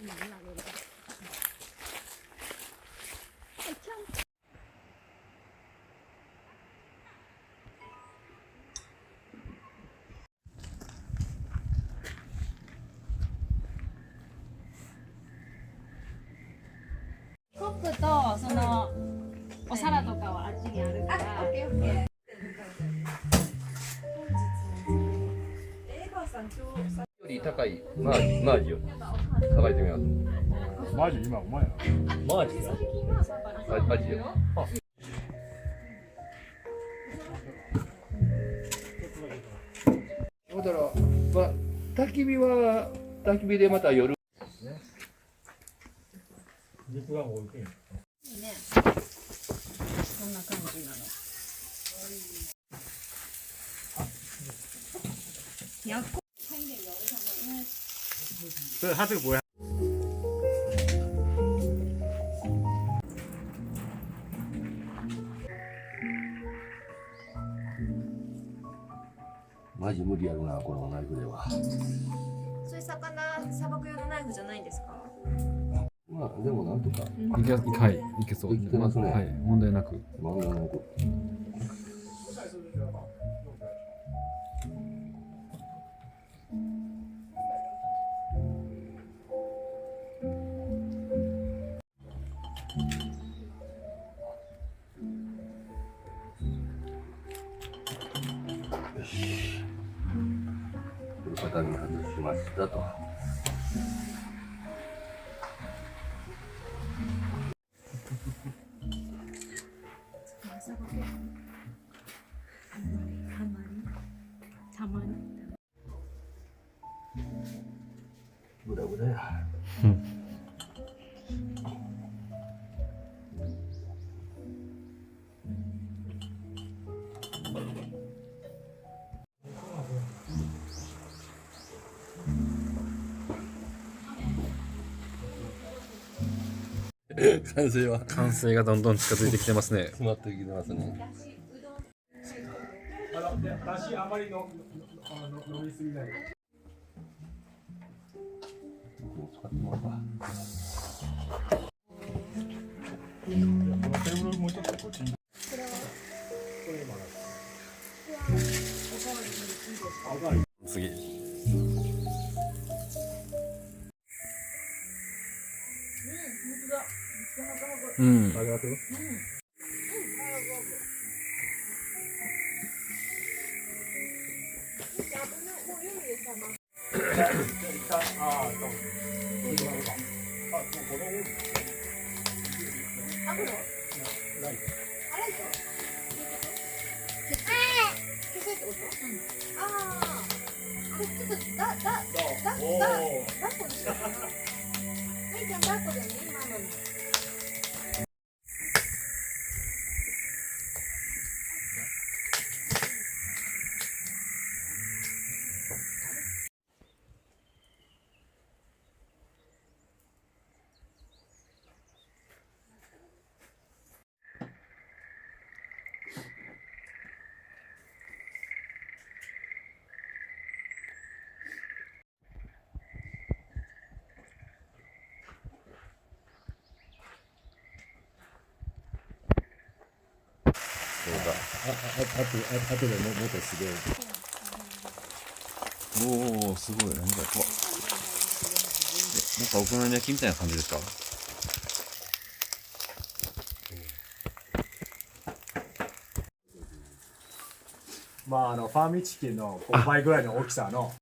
コップとそのお皿とかはあっちにあるから。オッケーオッケー。より高いマージをさばいてみます。マジ今うまいな。マージがマジよ。だからまあ焚き火は焚き火でまた夜。肉が多いけん。ね、こんな感じなの。やっこ。这它这个不会。マジ無理やるなこのナイフでは。そういう魚さばく用のナイフじゃないんですか？まあでもなんとかいけそう。いけますね。はい、問題なく。問題なく。よし。畳み外しましたと。たまに。ぐだぐだや。完成がどんどん近づいてきてますね。詰まってきてますね。だしあまりの飲みすぎない。使ってもらおうか。このテーブルもうちょっとこっちに。次。うん。ありがとう。あとでもっとすげえ。おお、すごい。何だこわ。なんかお好み焼きみたいな感じですか？まあファーミチキンの5倍ぐらいの大きさの。